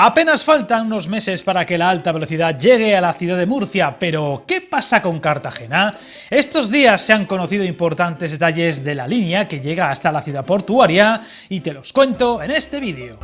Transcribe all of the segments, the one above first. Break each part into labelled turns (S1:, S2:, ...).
S1: Apenas faltan unos meses para que la alta velocidad llegue a la ciudad de Murcia, pero ¿qué pasa con Cartagena? Estos días se han conocido importantes detalles de la línea que llega hasta la ciudad portuaria y te los cuento en este vídeo.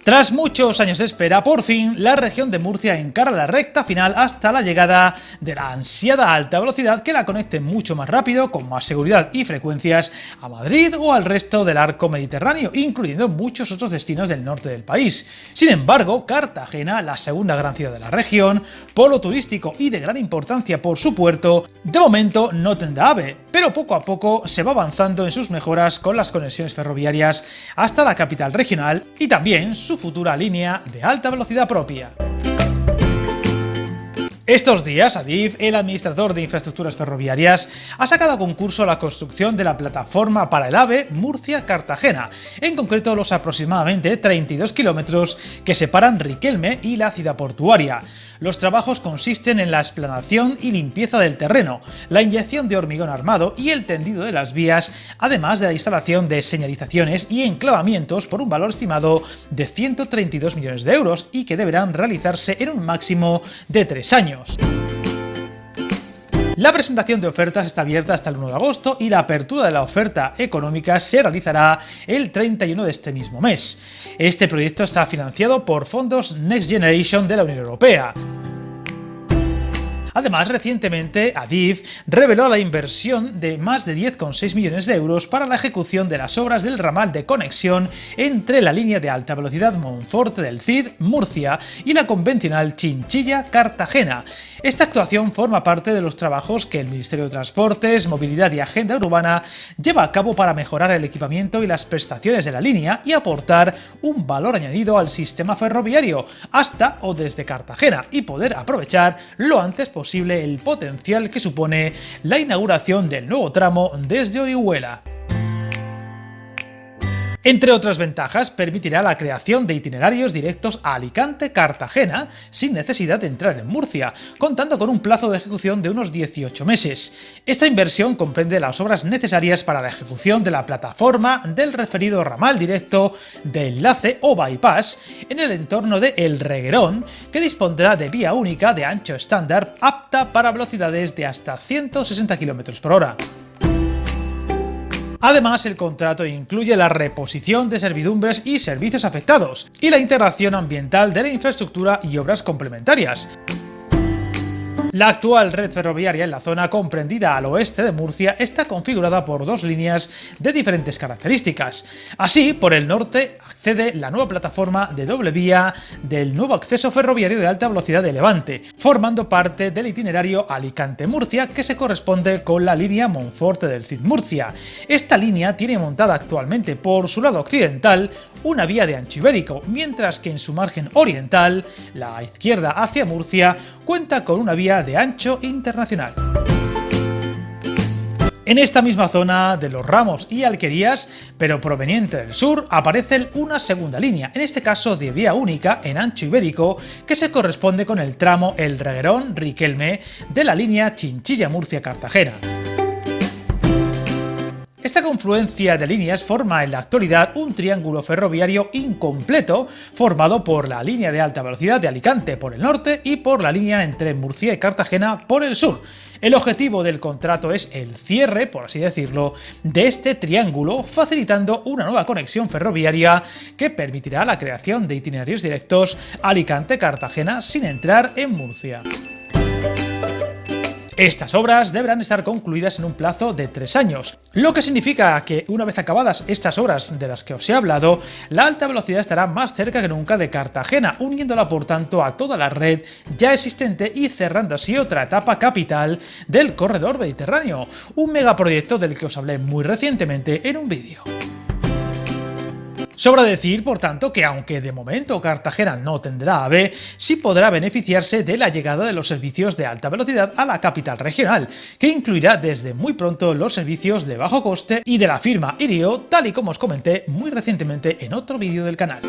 S1: Tras muchos años de espera, por fin, la región de Murcia encara la recta final hasta la llegada de la ansiada alta velocidad que la conecte mucho más rápido, con más seguridad y frecuencias, a Madrid o al resto del arco mediterráneo, incluyendo muchos otros destinos del norte del país. Sin embargo, Cartagena, la segunda gran ciudad de la región, polo turístico y de gran importancia por su puerto, de momento no tendrá AVE, pero poco a poco se va avanzando en sus mejoras con las conexiones ferroviarias hasta la capital regional y también su futura línea de alta velocidad propia. Estos días, Adif, el administrador de infraestructuras ferroviarias, ha sacado a concurso la construcción de la plataforma para el AVE Murcia-Cartagena, en concreto los aproximadamente 32 kilómetros que separan Riquelme y la ciudad portuaria. Los trabajos consisten en la explanación y limpieza del terreno, la inyección de hormigón armado y el tendido de las vías, además de la instalación de señalizaciones y enclavamientos por un valor estimado de 132 millones de euros y que deberán realizarse en un máximo de 3 años. La presentación de ofertas está abierta hasta el 1 de agosto y la apertura de la oferta económica se realizará el 31 de este mismo mes. Este proyecto está financiado por fondos Next Generation de la Unión Europea. Además, recientemente, Adif reveló la inversión de más de 10,6 millones de euros para la ejecución de las obras del ramal de conexión entre la línea de alta velocidad Monforte del Cid, Murcia, y la convencional Chinchilla-Cartagena. Esta actuación forma parte de los trabajos que el Ministerio de Transportes, Movilidad y Agenda Urbana lleva a cabo para mejorar el equipamiento y las prestaciones de la línea y aportar un valor añadido al sistema ferroviario hasta o desde Cartagena y poder aprovechar lo antes posible el potencial que supone la inauguración del nuevo tramo desde Orihuela. Entre otras ventajas, permitirá la creación de itinerarios directos a Alicante-Cartagena sin necesidad de entrar en Murcia, contando con un plazo de ejecución de unos 18 meses. Esta inversión comprende las obras necesarias para la ejecución de la plataforma del referido ramal directo de enlace o bypass en el entorno de El Reguerón, que dispondrá de vía única de ancho estándar apta para velocidades de hasta 160 km por hora. Además, el contrato incluye la reposición de servidumbres y servicios afectados y la integración ambiental de la infraestructura y obras complementarias. La actual red ferroviaria en la zona comprendida al oeste de Murcia está configurada por dos líneas de diferentes características. Así, por el norte accede la nueva plataforma de doble vía del nuevo acceso ferroviario de alta velocidad de Levante, formando parte del itinerario Alicante-Murcia que se corresponde con la línea Monforte del Cid Murcia. Esta línea tiene montada actualmente por su lado occidental una vía de ancho ibérico, mientras que en su margen oriental, la izquierda hacia Murcia, cuenta con una vía de ancho internacional. En esta misma zona de Los Ramos y Alquerías, pero proveniente del sur, aparece una segunda línea, en este caso de vía única en ancho ibérico, que se corresponde con el tramo El Reguerón-Riquelme de la línea Chinchilla-Murcia-Cartagena. Esta confluencia de líneas forma en la actualidad un triángulo ferroviario incompleto formado por la línea de alta velocidad de Alicante por el norte y por la línea entre Murcia y Cartagena por el sur. El objetivo del contrato es el cierre, por así decirlo, de este triángulo, facilitando una nueva conexión ferroviaria que permitirá la creación de itinerarios directos Alicante-Cartagena sin entrar en Murcia. Estas obras deberán estar concluidas en un plazo de 3 años, lo que significa que una vez acabadas estas obras de las que os he hablado, la alta velocidad estará más cerca que nunca de Cartagena, uniéndola por tanto a toda la red ya existente y cerrando así otra etapa capital del corredor mediterráneo, un megaproyecto del que os hablé muy recientemente en un vídeo. Sobra decir, por tanto, que aunque de momento Cartagena no tendrá AVE, sí podrá beneficiarse de la llegada de los servicios de alta velocidad a la capital regional, que incluirá desde muy pronto los servicios de bajo coste y de la firma Irio, tal y como os comenté muy recientemente en otro vídeo del canal.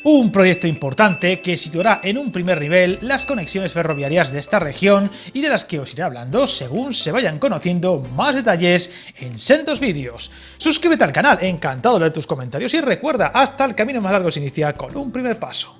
S1: Un proyecto importante que situará en un primer nivel las conexiones ferroviarias de esta región y de las que os iré hablando según se vayan conociendo más detalles en sendos vídeos. Suscríbete al canal, encantado de leer tus comentarios y recuerda, hasta el camino más largo se inicia con un primer paso.